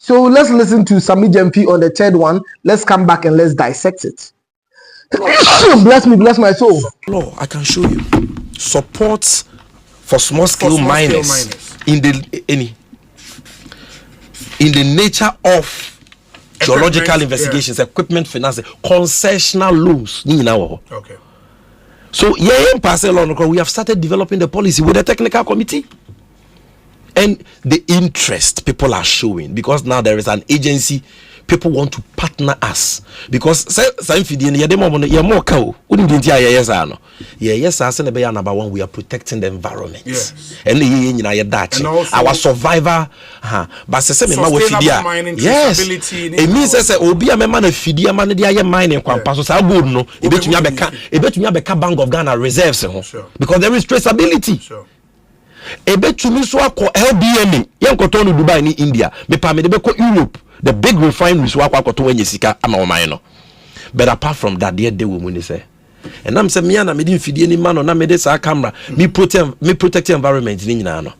So let's listen to Sammy Gyamfi on the third one. Let's come back and let's dissect it. Bless me, bless my soul. Law, I can show you support for small scale miners in the nature of geological investigations, equipment finance, concessional loans. Okay. So we have started developing the policy with the technical committee. And the interest people are showing, because now there is an agency, people want to partner us. Because number one, we are protecting the environment. Yes. And also our survivor. Sustainable mining, yes. It means that obi a man of fidia man the mining so good no. Bank of Ghana reserves. Because there is traceability. Sure. Ebe tumi so akọ LBMA yankoto no Dubai ni India me pa me de beko Europe the big refineries wa akọ wanye sika ama o man no. But apart from that there we money say and am say me na me di mfidie ni man no na me de sa camera me protect environment ni nyina no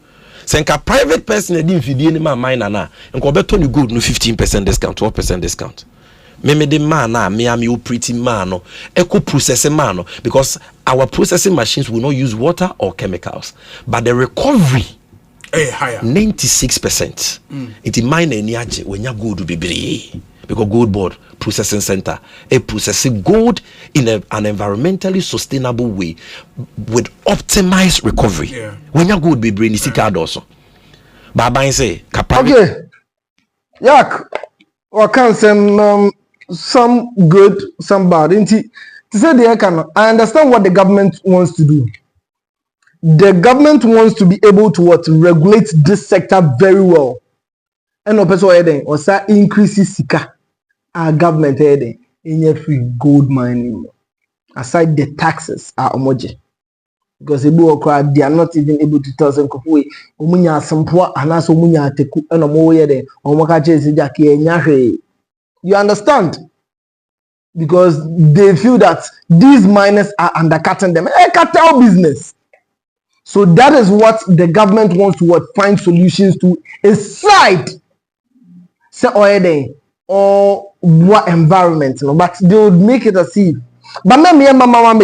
senka private person di mfidie ni man mine na nko beto ni good no 15% discount 12% discount me de man na me am operating man no eco processing man no, because our processing machines will not use water or chemicals, but the recovery higher 96%. It mine energy when you go to be because gold board processing center processing gold in an environmentally sustainable way with optimized recovery. When you go to be brain card also. Baba say okay. Yak or can some good, some bad. To say I understand what the government wants to do. The government wants to be able to regulate this sector very well. And no person heading or say increases sika. Our government heading in free gold mining. Aside the taxes are omoje. Because they are not even able to tell them umunya sampua anaso umunya teku eno mo yede omoka chese jake. You understand? Because they feel that these miners are undercutting them. A cartel business. So that is what the government wants to find solutions to aside say or what environment, but they would make it as if. But me mama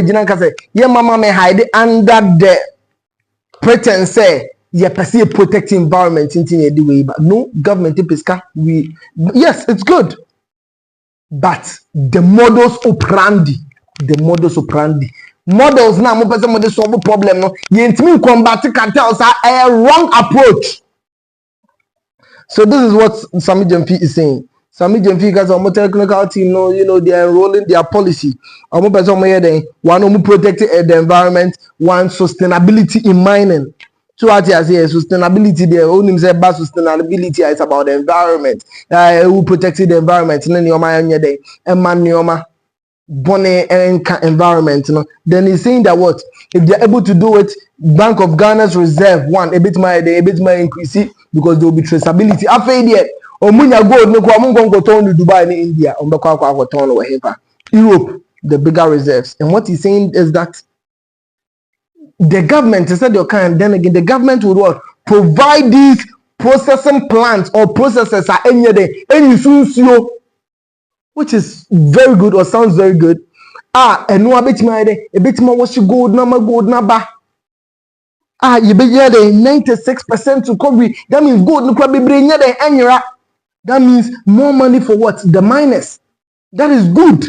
me hide it under the pretense say you perceive protect environment in the way, but no government yes, it's good. But the modus operandi models now mo person mo dey solve problem no yentimi combat cartels are a wrong approach. So this is what Sammy Gyamfi is saying. Sammy Gyamfi guys our technical team they are enrolling their policy. Omo person mo here one omo protecting the environment, one sustainability in mining. So what you say sustainability there only say about sustainability is about the environment. Who protected the environment and then nioma bonne environment then he's saying that what if they're able to do it, Bank of Ghana's reserve one a bit my increase it because there will be traceability. After there omunya gold no go turn to Dubai in India turn over here Europe the bigger reserves. And what he's saying is that the government, instead of then again, the government would what? Provide these processing plants or processors at any day, which is very good or sounds very good. And no a bit more what you gold number. You be here the 96% recovery. That means gold no probably bring the that means more money for what? The miners. That is good.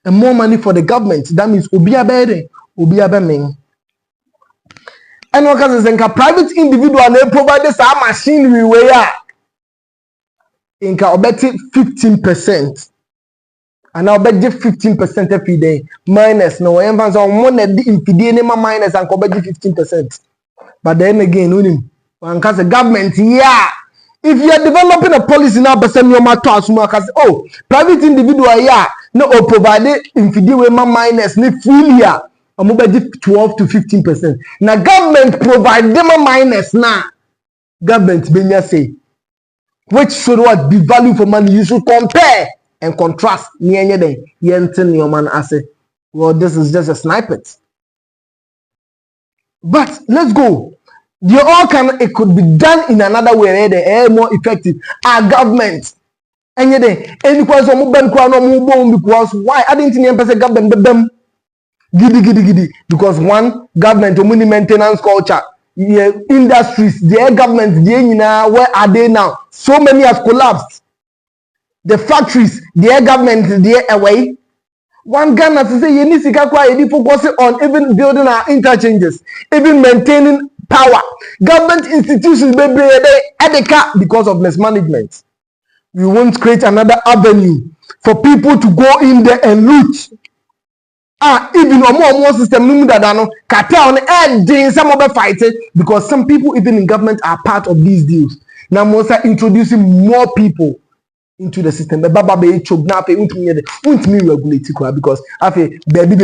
And more money for the government. That means Ubia Bede, Ubia Beming. And what can say? Private individual they provide this machinery where inka obeti 15%, and now bet 15% every day. Minus no one fans on one the infidie minus and obeti 15%. But then again, one can say government if you are developing a policy now, person your matter oh private individual no provide infidie minus ni free here. 12 to 15%. Now government provide them a minus now. Government benya say, which should what be value for money? You should compare and contrast. Your man say, well, this is just a snippet. But let's go. The all can it could be done in another way. They more effective. Our government. And yet, any question because why? I didn't think the government them giddy. Because government maintenance culture, industries, their government, where are they now? So many have collapsed. The factories, their government, their away. One Ghana to say you need to focus on even building our interchanges, even maintaining power. Government institutions because of mismanagement. We won't create another avenue for people to go in there and loot. Even more system cartel and some of the fighting because some people even in government are part of these deals. Now most are introducing more people into the system. But Baba be choke now pay won't me regulate because afi baby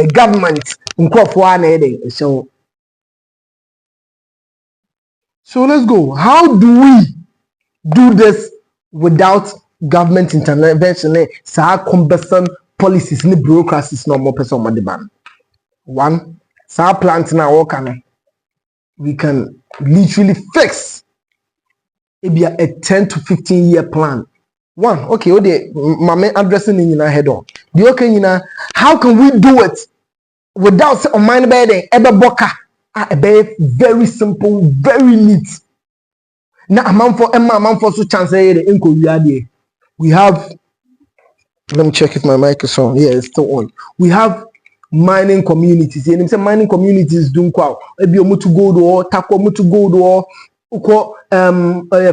government so let's go. How do we do this without government intervention? Cumbersome policies and bureaucracies no more person on the ban. One, plant now we can literally fix maybe a 10 to 15 year plan. One, okay, my addressing in head on. The okay, how can we do it without a mind bedding ever boka? Very simple, very neat. Now a man for so chance we have. Let me check if my mic is on. Yeah, it's still on. We have mining communities. And say mining communities do kwa. Ebi omu to go do, tako omu to go do. Uko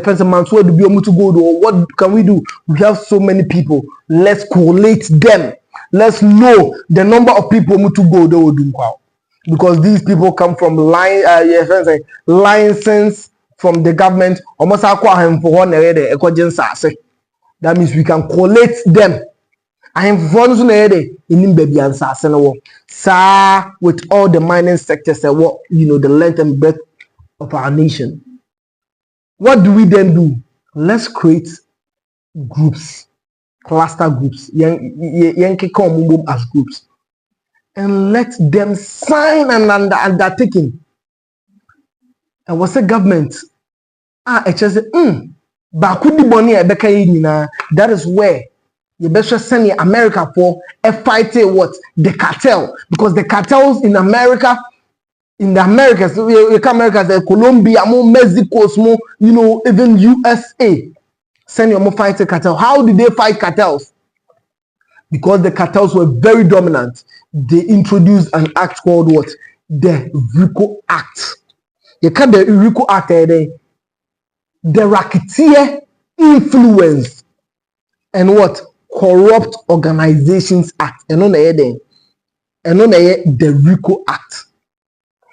fence months where do be omu to go do. What can we do? We have so many people. Let's collate them. Let's know the number of people omu to go do kwa. Because these people come from license from the government. Almost akwa for one area that means we can collate them. I am for in baby answer with all the mining sectors and what the length and breadth of our nation. What do we then do? Let's create groups, cluster groups, as groups, and let them sign an undertaking. And what's the government? It just that is where you better send America for a fight what the cartel, because the cartels in America, in the Americas, Americas, Colombia, more Mexico, more even USA, send your more fight the cartel. How did they fight cartels? Because the cartels were very dominant. They introduced an act called what? The RICO Act. You can't the RICO Act the racketeer influence and what? Corrupt Organizations Act. And on the RICO Act.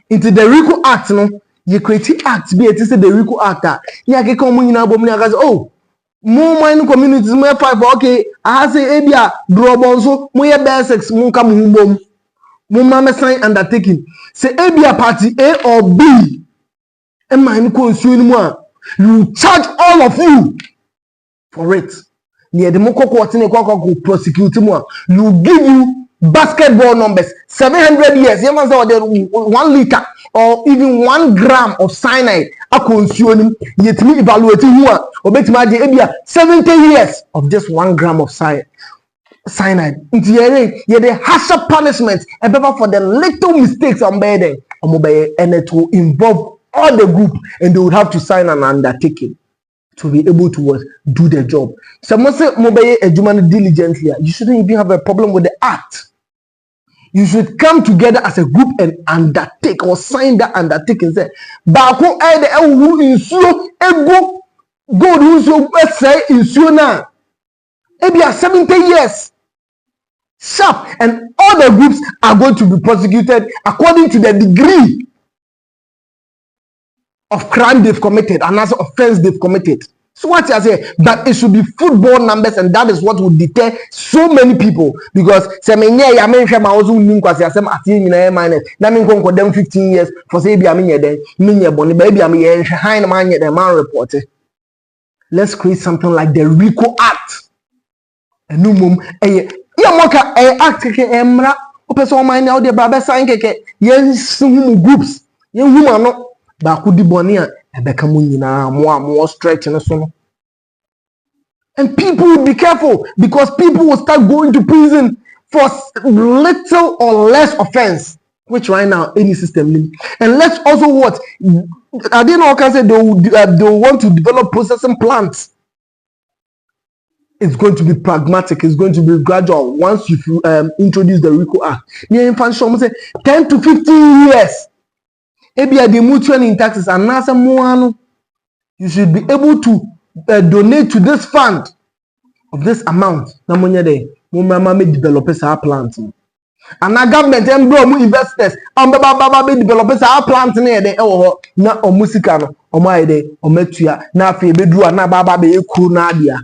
Into the RICO Act, no, you create act be it is the RICO Act. You can come in oh, more mining communities, more five, okay. I say Abia, Drobonso, more basics, more come home, more mama sign undertaking. Say Abia party A or B, and mine consume more. You charge all of you for it. Near the Moko will prosecute more. You give you basketball numbers 700 years. You must have 1 liter or even 1 gram of cyanide. I consume yet me evaluating who are or bet my 70 years of just 1 gram of cyanide. Into the harsher punishment and for the little mistakes on bedding and it will involve all the group, and they would have to sign an undertaking to be able to do the job. Someone say mobile eduman diligently. You shouldn't even have a problem with the act. You should come together as a group and undertake or sign that undertaking. Say, Bako either who insure ego God who's your best say insure now. Maybe 70 years. Sharp, and all the groups are going to be prosecuted according to the degree of crime they've committed and as offense they've committed. So what I say, but it should be football numbers, and that is what will deter so many people. Because them 15 years for say report. Let's create something like the RICO Act. And no mum act emra person mine out the baba sign groups. ba ku di boni a ebeka mu nyina more stretch no so no. And people will be careful because people will start going to prison for little or less offense, which right now any system need. And let's also what I didn't know. Can say they want to develop processing plants. It's going to be pragmatic. It's going to be gradual. Once you introduce the RICO Act, near infant say 10 to 15 years. Maybe at the mutual in taxes and now some you should be able to donate to this fund of this amount. Na money there. Mama may developers are planting. And now government and bro investors baba developers are planting there. Oh, na omusika no omo ide ometua na afi bedru na baba be ekuru na dia.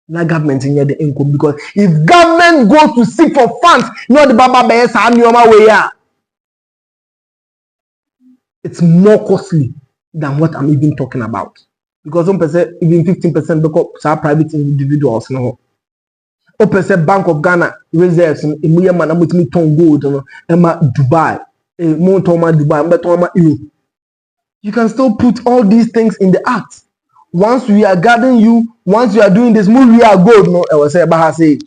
Na government in the income because if government goes to seek for funds, not the baba be sa nyoma we ya. It's more costly than what I'm even talking about. Because some percent, even 15% because our private individuals no. Percent Bank of Ghana reserves in Muya man with me ton gold Emma Dubai, Montoma Dubai, Betoma Europe. You can still put all these things in the act. Once we are guarding you, once you are doing this, we are gold. No, I was say about say.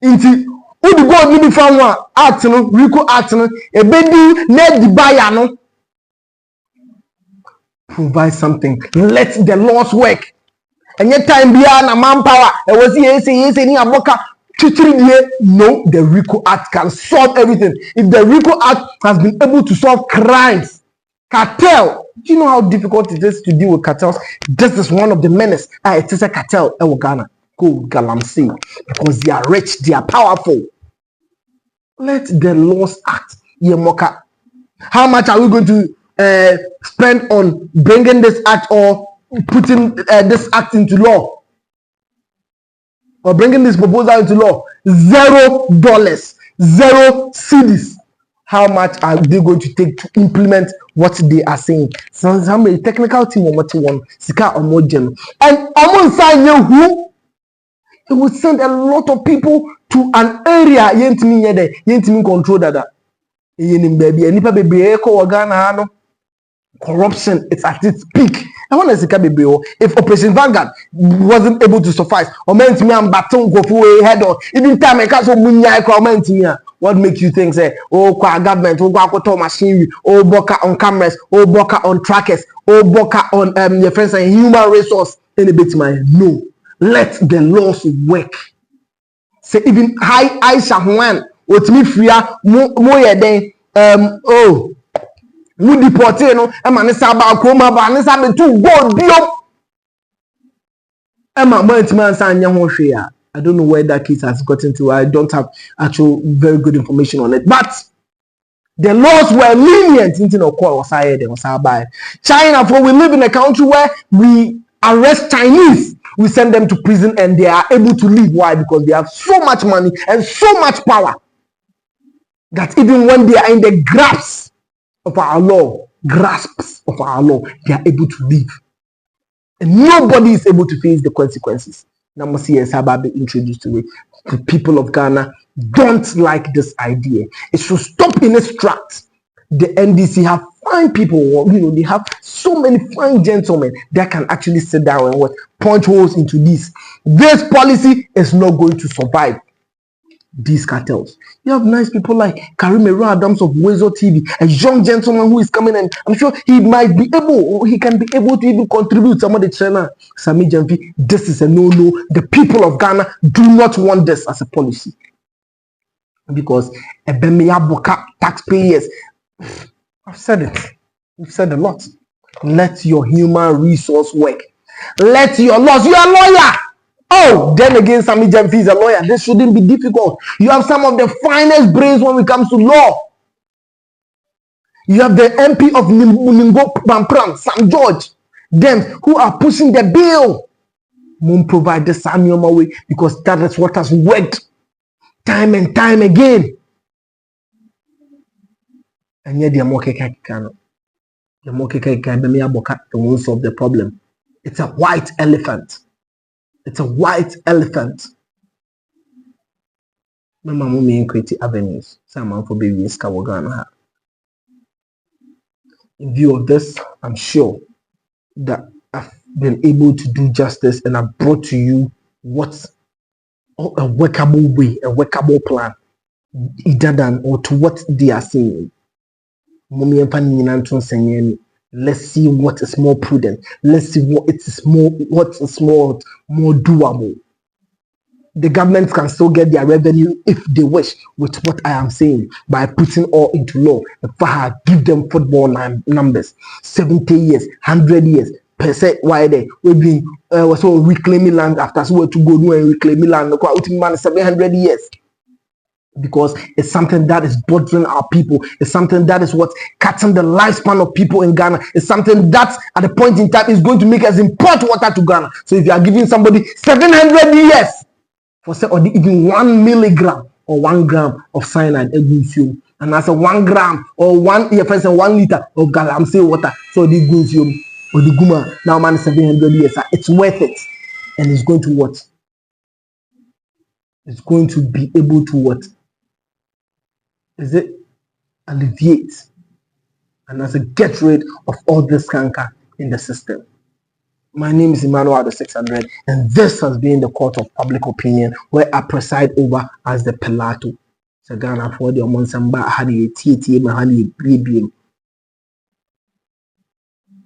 Inti, who the gold need from one act no, RICO act no, a baby net Dubai no. Provide something. Let the laws work. And yet time beyond a manpower. And was yes, any aboka. No, the RICO Act can solve everything. If the RICO Act has been able to solve crimes, cartel. Do you know how difficult it is to deal with cartels? This is one of the menace. It is a cartel in Ghana called Galamsey because they are rich, they are powerful. Let the laws act. Yemoka. How much are we going to spend on bringing this act or putting this act into law or bringing this proposal into law? $0, 0 cedis. How much are they going to take to implement what they are saying? Some technical team or what you want, Sika or more general. And among sign who it will send a lot of people to an area yentimi control that. Baby, and baby, Ghana. Corruption is at its peak. I want to say, if Operation Vanguard wasn't able to suffice, or meant me and baton go for head or even time I can't so munya comment me. What makes you think say, oh, kwa government, oh, kwa machinery, oh, boka on cameras, oh, boka on trackers, oh, boka on your friends and human resource in a bit man. No, let the laws work. Say even high Aisha Juan, what me free more than oh. We deport no ema ne saba akoma ba ne sabe tu go biom ema man anya ho hwe ya. I don't know where that case has gotten to. I don't have actual very good information on it, but the laws were lenient into no call was higher than was by China. For we live in a country where we arrest Chinese, we send them to prison and they are able to leave. Why? Because they have so much money and so much power that even when they are in the grasp of our law, grasps of our law, they are able to live. And nobody is able to face the consequences. Now, must see be introduced to it. The people of Ghana don't like this idea. It should stop in its tracks. The NDC have fine people, they have so many fine gentlemen that can actually sit down and punch holes into this. This policy is not going to survive these cartels. You have nice people like Karim Adams of Wezo TV, a young gentleman who is coming, and I'm sure he can be able to even contribute some of the China. Sammy Gyamfi, this is a no-no. The people of Ghana do not want this as a policy because taxpayers. I've said it. We've said a lot. Let your human resource work. Let your laws. You are a lawyer. Oh, then again, Sammy Gyamfi is a lawyer. This shouldn't be difficult. You have some of the finest brains when it comes to law. You have the MP of Ningo Pampram, Sam George, them who are pushing the bill. Won't provide the Samuel way because that is what has worked time and time again. And yet, the won't solve the problem. It's a white elephant. It's a white elephant. Mama mummy in creative avenues. Some for baby is Kawagana. In view of this, I'm sure that I've been able to do justice and I've brought to you what's a workable way, a workable plan, either than or to what they are saying. Let's see what is more prudent. Let's see what is more doable. The government can still get their revenue if they wish with what I am saying by putting all into law. If I give them football numbers, 70 years, 100 years, per se, why they we've been so reclaiming land after so to go do and reclaiming land 700 years. Because it's something that is bothering our people. It's something that is what's cutting the lifespan of people in Ghana. It's something that at a point in time is going to make us import water to Ghana. So if you are giving somebody 700 years for say or even 1 milligram or 1 gram of cyanide, and as a 1 gram or 1 liter of Galamsey water, so the goes you or the guma now man 700 years, it's worth it, and it's going to what? It's going to be able to what? Is it alleviate and as a get rid of all this canker in the system. My name is Emmanuel the 600, and this has been the Court of Public Opinion, where I preside over as the Pilato. Sagana for the Monsamba had a TT Mahani Bibium.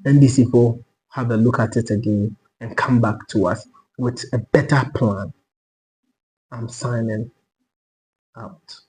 NDC 4 have a look at it again and come back to us with a better plan. I'm signing out.